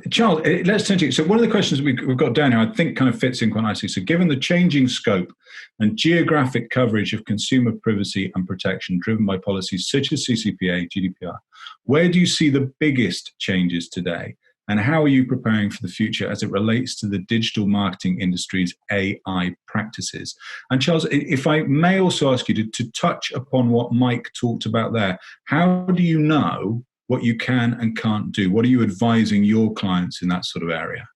Charles, let's turn to you. So one of the questions we've got down here, I think kind of fits in quite nicely. So given the changing scope and geographic coverage of consumer privacy and protection driven by policies such as CCPA, GDPR, where do you see the biggest changes today? And how are you preparing for the future as it relates to the digital marketing industry's AI practices? And Charles, if I may also ask you to touch upon what Mike talked about there, how do you know what you can and can't do? What are you advising your clients in that sort of area?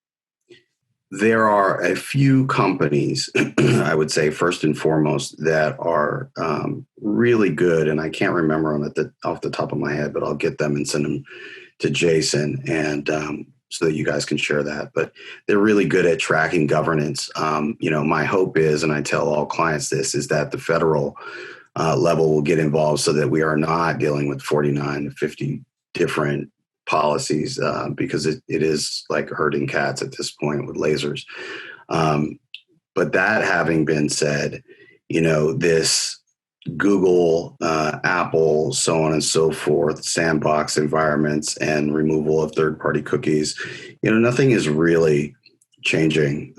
There are a few companies, I would say first and foremost, that are really good, and I can't remember them off the top of my head, but I'll get them and send them to Jason, and so that you guys can share that. But they're really good at tracking governance. My hope is, and I tell all clients this, is that the federal level will get involved so that we are not dealing with 49 to 50 different policies, because it is like herding cats at this point with lasers. But that having been said, this Google, Apple, so on and so forth, sandbox environments and removal of third-party cookies, nothing is really changing.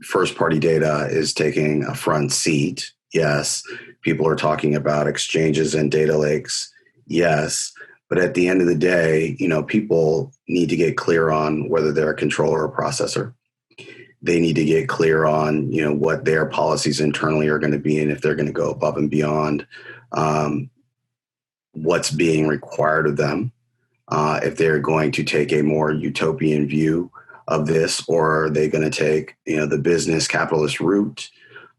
First-party data is taking a front seat. Yes. People are talking about exchanges and data lakes. Yes. But at the end of the day, people need to get clear on whether they're a controller or processor. They need to get clear on, what their policies internally are going to be and if they're going to go above and beyond what's being required of them. If they're going to take a more utopian view of this, or are they going to take, the business capitalist route?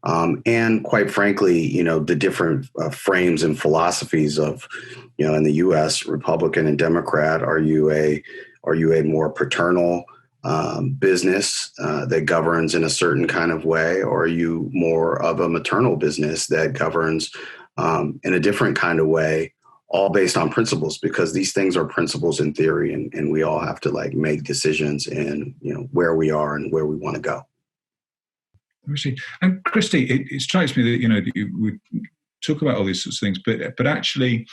And quite frankly, the different frames and philosophies of, in the U.S., Republican and Democrat. Are you a more paternal business that governs in a certain kind of way, or are you more of a maternal business that governs in a different kind of way, all based on principles? Because these things are principles in theory, and we all have to make decisions in where we are and where we want to go. And Christy, it strikes me that we talk about all these sorts of things, but actually,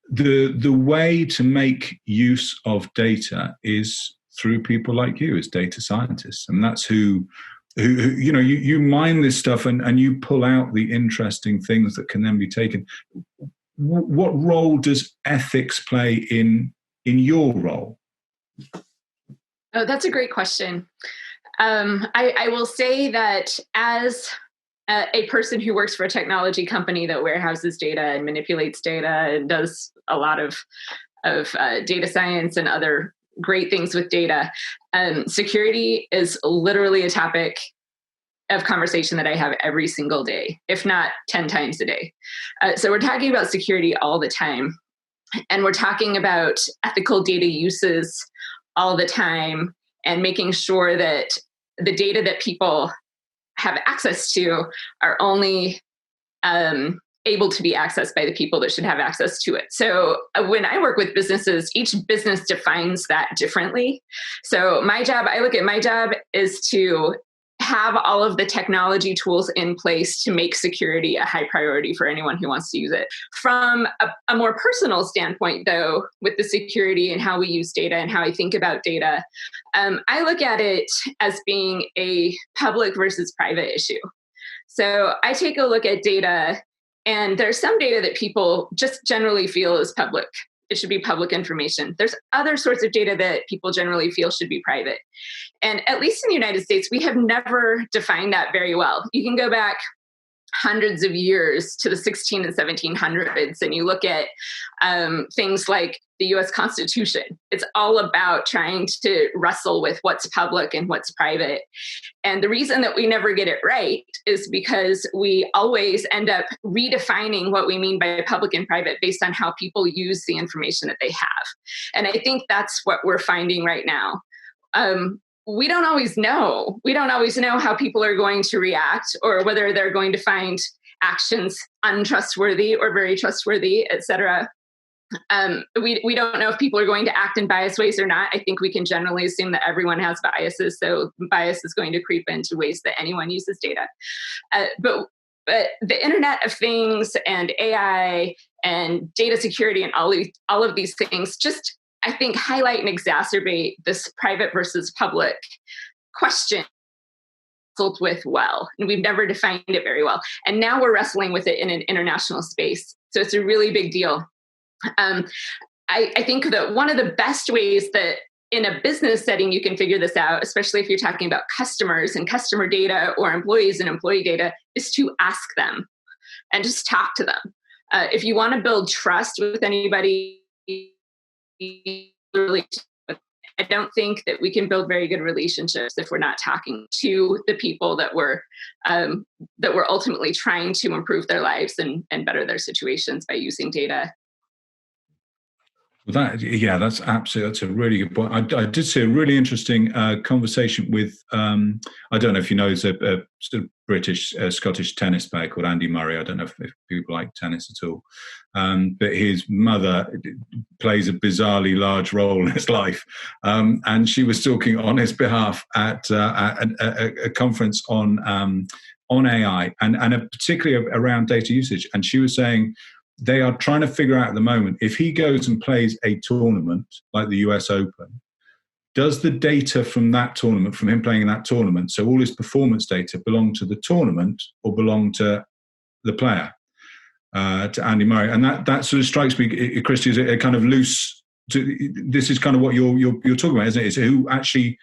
the way to make use of data is through people like you as data scientists, and that's who you mine this stuff and you pull out the interesting things that can then be taken. What role does ethics play in your role? Oh, that's a great question. I will say that as a person who works for a technology company that warehouses data and manipulates data and does a lot of data science and other great things with data, security is literally a topic of conversation that I have every single day, if not 10 times a day. So we're talking about security all the time, and we're talking about ethical data uses all the time, and making sure that the data that people have access to are only able to be accessed by the people that should have access to it. So when I work with businesses, each business defines that differently. So I look at my job is to have all of the technology tools in place to make security a high priority for anyone who wants to use it. From a more personal standpoint, though, with the security and how we use data and how I think about data, I look at it as being a public versus private issue. So I take a look at data, and there's some data that people just generally feel is public. It should be public information. There's other sorts of data that people generally feel should be private. And at least in the United States, we have never defined that very well. You can go back hundreds of years to the 16 and 1700s, and you look at things like the US Constitution. It's all about trying to wrestle with what's public and what's private. And the reason that we never get it right is because we always end up redefining what we mean by public and private based on how people use the information that they have. And I think that's what we're finding right now. We don't always know. We don't always know how people are going to react, or whether they're going to find actions untrustworthy or very trustworthy, et cetera. We don't know if people are going to act in biased ways or not. I think we can generally assume that everyone has biases, so bias is going to creep into ways that anyone uses data. But the Internet of Things and AI and data security and all of these things, just I think, highlight and exacerbate this private versus public question with well, and we've never defined it very well. And now we're wrestling with it in an international space. So it's a really big deal. I think that one of the best ways that in a business setting you can figure this out, especially if you're talking about customers and customer data or employees and employee data, is to ask them and just talk to them. If you want to build trust with anybody, I don't think that we can build very good relationships if we're not talking to the people that we're ultimately trying to improve their lives and better their situations by using data. That's a really good point. I did see a really interesting conversation with, I don't know if you know, he's a sort of British, Scottish tennis player called Andy Murray. I don't know if people like tennis at all. But his mother plays a bizarrely large role in his life. And she was talking on his behalf at a conference on AI and particularly around data usage. And she was saying, they are trying to figure out at the moment, if he goes and plays a tournament like the US Open, does the data from that tournament, from him playing in that tournament, so all his performance data, belong to the tournament or belong to the player, to Andy Murray? And that sort of strikes me, Christy, as a kind of loose, this is kind of what you're talking about, isn't it? It's who actually,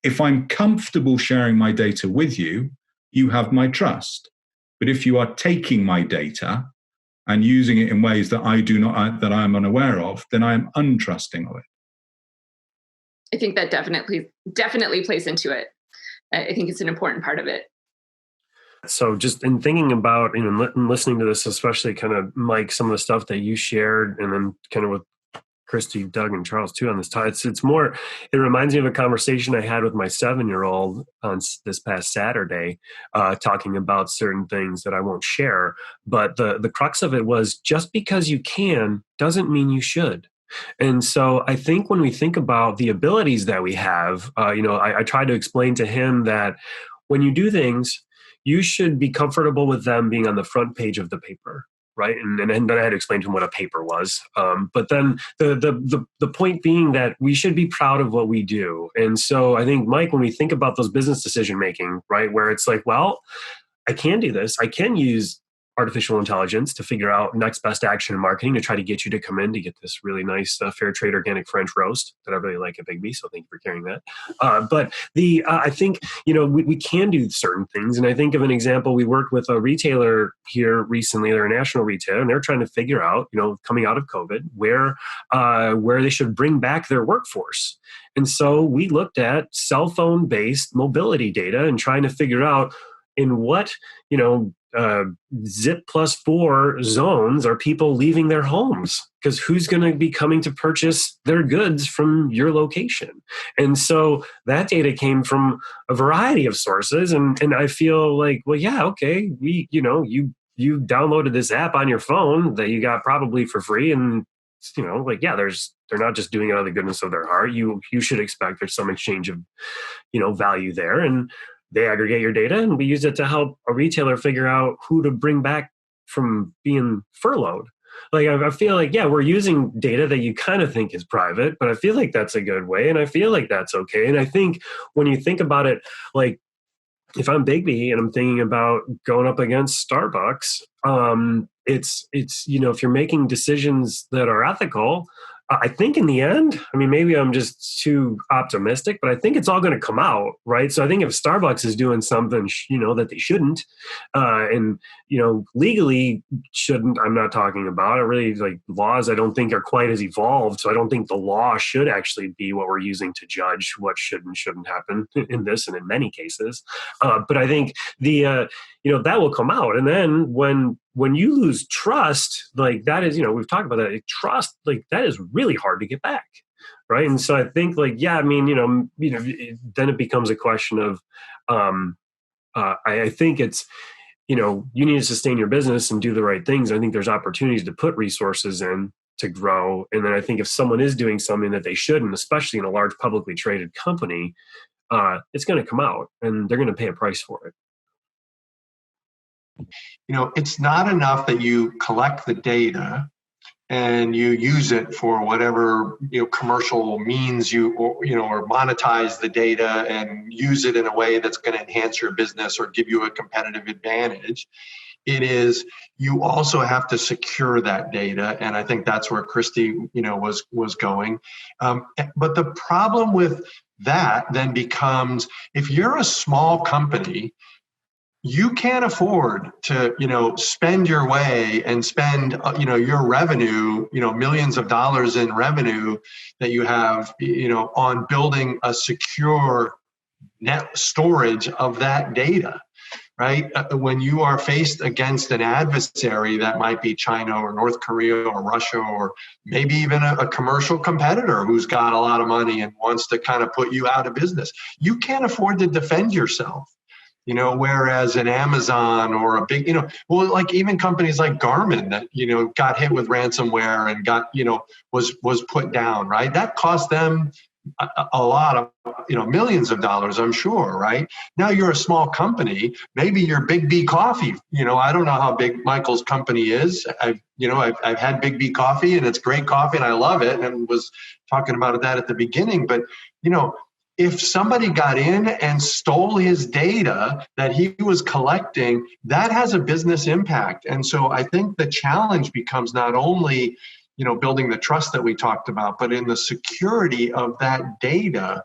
if I'm comfortable sharing my data with you, you have my trust. But if you are taking my data and using it in ways that that I am unaware of, then I am untrusting of it. I think that definitely plays into it. I think it's an important part of it. So just in thinking about, listening to this, especially kind of Mike, some of the stuff that you shared, and then kind of with Christy, Doug, and Charles too on this time. It reminds me of a conversation I had with my 7-year-old on this past Saturday, talking about certain things that I won't share. But the crux of it was, just because you can doesn't mean you should. And so I think when we think about the abilities that we have, I tried to explain to him that when you do things, you should be comfortable with them being on the front page of the paper. Right. And then I had to explain to him what a paper was. But then the point being that we should be proud of what we do. And so I think, Mike, when we think about those business decision making, right, where it's like, well, I can do this. I can use artificial intelligence to figure out next best action in marketing to try to get you to come in to get this really nice fair trade organic French roast that I really like at Big B. So thank you for carrying that. But I think, we can do certain things. And I think of an example, we worked with a retailer here recently, they're a national retailer, and they're trying to figure out, coming out of COVID, where they should bring back their workforce. And so we looked at cell phone based mobility data and trying to figure out in what, zip +4 zones are people leaving their homes, because who's going to be coming to purchase their goods from your location? And so that data came from a variety of sources. And I feel like, well, yeah, okay, you downloaded this app on your phone that you got probably for free. And, they're not just doing it out of the goodness of their heart. You should expect there's some exchange of, value there. And they aggregate your data, and we use it to help a retailer figure out who to bring back from being furloughed. Like, I feel like, yeah, we're using data that you kind of think is private, but I feel like that's a good way, and I feel like that's okay. And I think when you think about it, like, if I'm Bigby and I'm thinking about going up against Starbucks, it's if you're making decisions that are ethical, I think in the end, maybe I'm just too optimistic, but I think it's all going to come out, right? So I think if Starbucks is doing something, that they shouldn't, and, legally shouldn't, I'm not talking about it. Really, like, laws I don't think are quite as evolved. So I don't think the law should actually be what we're using to judge what should and shouldn't happen in this and in many cases. But I think that will come out. And then when you lose trust, like, that is, we've talked about that, trust, like, that is really hard to get back. Right. And so I think, like, yeah, then it becomes a question of, I think it's, you need to sustain your business and do the right things. I think there's opportunities to put resources in to grow. And then I think if someone is doing something that they shouldn't, especially in a large publicly traded company, it's going to come out and they're going to pay a price for it. It's not enough that you collect the data and you use it for whatever commercial means or monetize the data and use it in a way that's going to enhance your business or give you a competitive advantage. It is, you also have to secure that data, and I think that's where Christy was going. But the problem with that then becomes, if you're a small company, you can't afford to, spend your way and spend, your revenue, millions of dollars in revenue that you have, on building a secure net storage of that data, right? When you are faced against an adversary that might be China or North Korea or Russia, or maybe even a commercial competitor who's got a lot of money and wants to kind of put you out of business, you can't afford to defend yourself. Whereas an Amazon or a big, like even companies like Garmin that, got hit with ransomware and got, was put down, right? That cost them a lot of, millions of dollars, I'm sure, right? Now you're a small company, maybe you're Big B Coffee. I don't know how big Michael's company is. I've had Big B Coffee and it's great coffee and I love it, and was talking about that at the beginning. But, if somebody got in and stole his data that he was collecting, that has a business impact. And so I think the challenge becomes not only, building the trust that we talked about, but in the security of that data.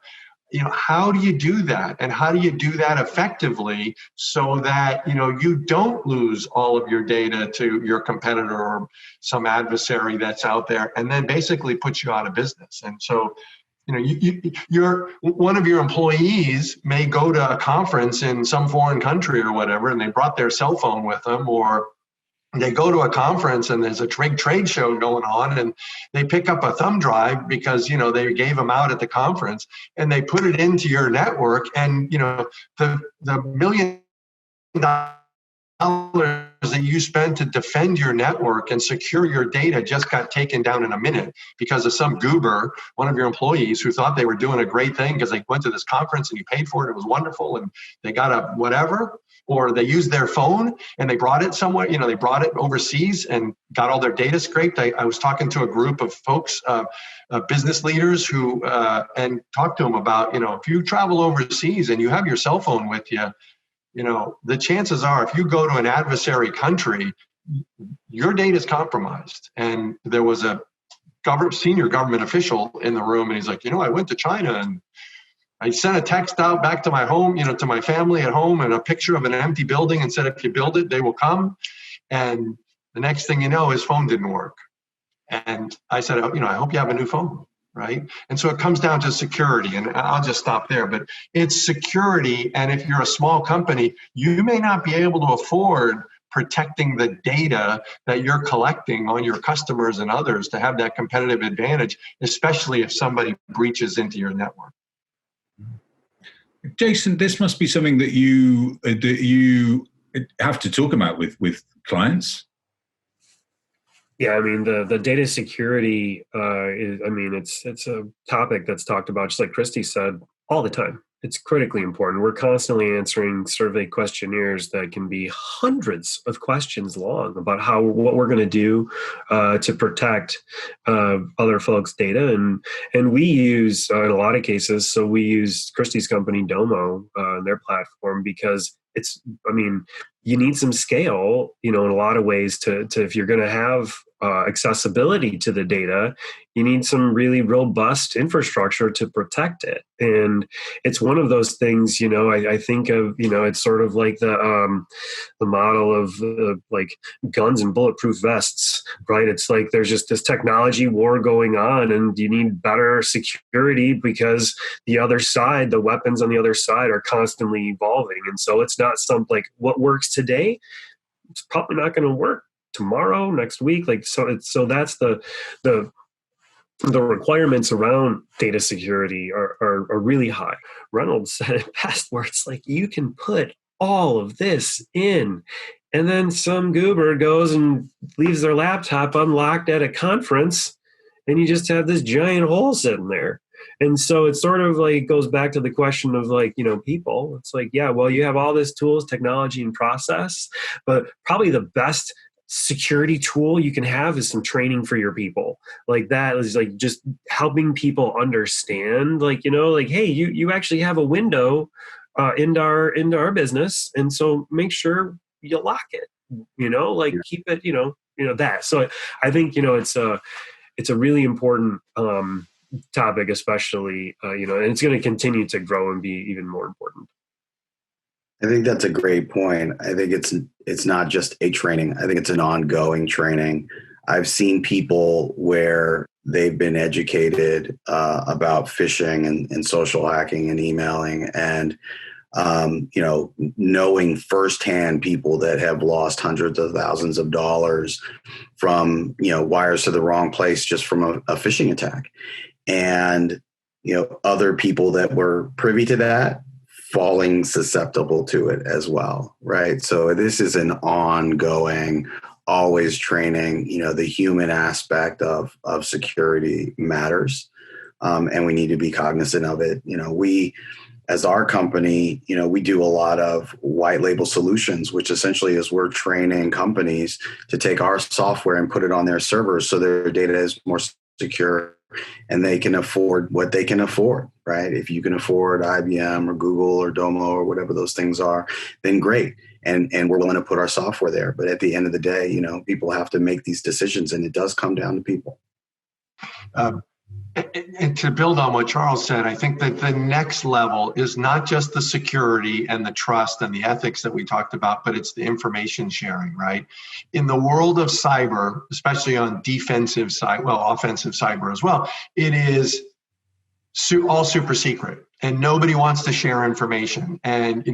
How do you do that? And how do you do that effectively so that, you don't lose all of your data to your competitor or some adversary that's out there, and then basically puts you out of business. And so, one of your employees may go to a conference in some foreign country or whatever, and they brought their cell phone with them, or they go to a conference and there's a trade show going on, and they pick up a thumb drive because, they gave them out at the conference, and they put it into your network, and, the $1 million that you spent to defend your network and secure your data just got taken down in a minute because of some goober, one of your employees, who thought they were doing a great thing because they went to this conference and you paid for it. It was wonderful. And they got a whatever, or they used their phone and they brought it somewhere, they brought it overseas and got all their data scraped. I was talking to a group of folks, business leaders who, and talked to them about, if you travel overseas and you have your cell phone with you, the chances are if you go to an adversary country, your data is compromised. And there was a senior government official in the room, and he's like, I went to China and I sent a text out back to my home, to my family at home, and a picture of an empty building, and said, if you build it, they will come. And the next thing you know, his phone didn't work. And I said, I hope you have a new phone. Right. And so it comes down to security, and I'll just stop there, but it's security. And if you're a small company, you may not be able to afford protecting the data that you're collecting on your customers and others to have that competitive advantage, especially if somebody breaches into your network. Jason, this must be something that you have to talk about with clients. Yeah, I mean, the data security it's a topic that's talked about, just like Christy said, all the time. It's critically important. We're constantly answering survey questionnaires that can be hundreds of questions long about what we're going to do to protect other folks' data, and we use in a lot of cases. So we use Christy's company Domo, their platform, because you need some scale, in a lot of ways to if you're going to have accessibility to the data, you need some really robust infrastructure to protect it. And it's one of those things, I think of, it's sort of like the model of like guns and bulletproof vests, right? It's like there's just this technology war going on, and you need better security because the other side, the weapons on the other side, are constantly evolving. And so it's not something like what works today, it's probably not going to work tomorrow, next week. So that's the requirements around data security are really high. Reynolds said it best, where it's like you can put all of this in, and then some goober goes and leaves their laptop unlocked at a conference, and you just have this giant hole sitting there. And so it sort of like goes back to the question of people. It's like, yeah, well, you have all this tools, technology, and process, but probably the best security tool you can have is some training for your people. Like that is like just helping people understand, like, like, hey, you actually have a window into our business, and so make sure you lock it. Like keep it. That. So I think it's a really important topic, especially and it's going to continue to grow and be even more important. I think that's a great point. I think it's not just a training. I think it's an ongoing training. I've seen people where they've been educated about phishing and social hacking and emailing, and knowing firsthand people that have lost hundreds of thousands of dollars from wires to the wrong place just from a phishing attack, and other people that were privy to that falling susceptible to it as well, right? So this is an ongoing, always training. The human aspect of security matters, and we need to be cognizant of it. We, as our company, we do a lot of white label solutions, which essentially is we're training companies to take our software and put it on their servers so their data is more secure and they can afford what they can afford, right? If you can afford IBM or Google or Domo or whatever those things are, then great. And we're willing to put our software there. But at the end of the day, people have to make these decisions, and it does come down to people. And to build on what Charles said, I think that the next level is not just the security and the trust and the ethics that we talked about, but it's the information sharing, right? In the world of cyber, especially on defensive side, well, offensive cyber as well, it is all super secret and nobody wants to share information. And,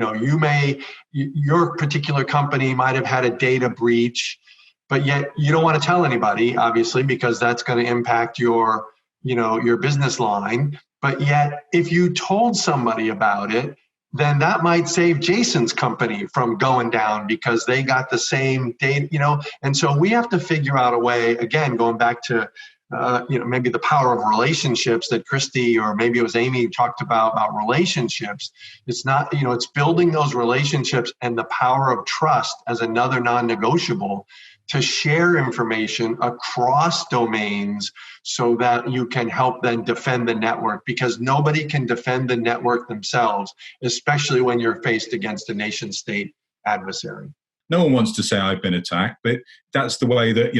your particular company might have had a data breach, but yet you don't want to tell anybody, obviously, because that's going to impact your business line. But yet, if you told somebody about it, then that might save Jason's company from going down because they got the same data, And so we have to figure out a way, again, going back to, maybe the power of relationships that Christy or maybe it was Amy talked about relationships. It's not, it's building those relationships and the power of trust as another non-negotiable to share information across domains so that you can help then defend the network, because nobody can defend the network themselves, especially when you're faced against a nation state adversary. No one wants to say I've been attacked, but that's the way that,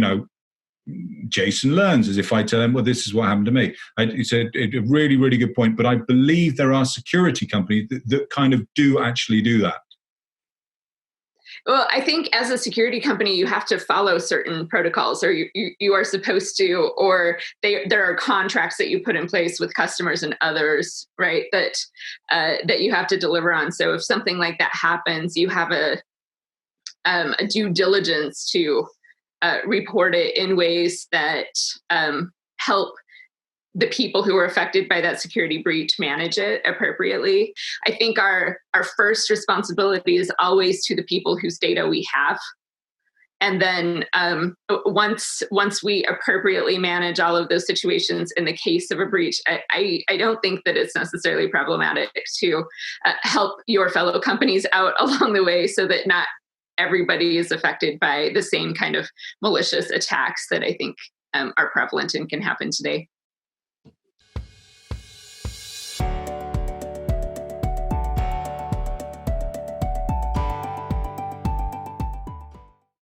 Jason learns, as if I tell him, well, this is what happened to me. It's a really, really good point, but I believe there are security companies that kind of do actually do that. Well, I think as a security company, you have to follow certain protocols, or you are supposed to, or there are contracts that you put in place with customers and others, right, that you have to deliver on. So if something like that happens, you have a due diligence to report it in ways that help the people who are affected by that security breach manage it appropriately. I think our first responsibility is always to the people whose data we have. And then once we appropriately manage all of those situations in the case of a breach, I don't think that it's necessarily problematic to help your fellow companies out along the way so that not everybody is affected by the same kind of malicious attacks that I think are prevalent and can happen today.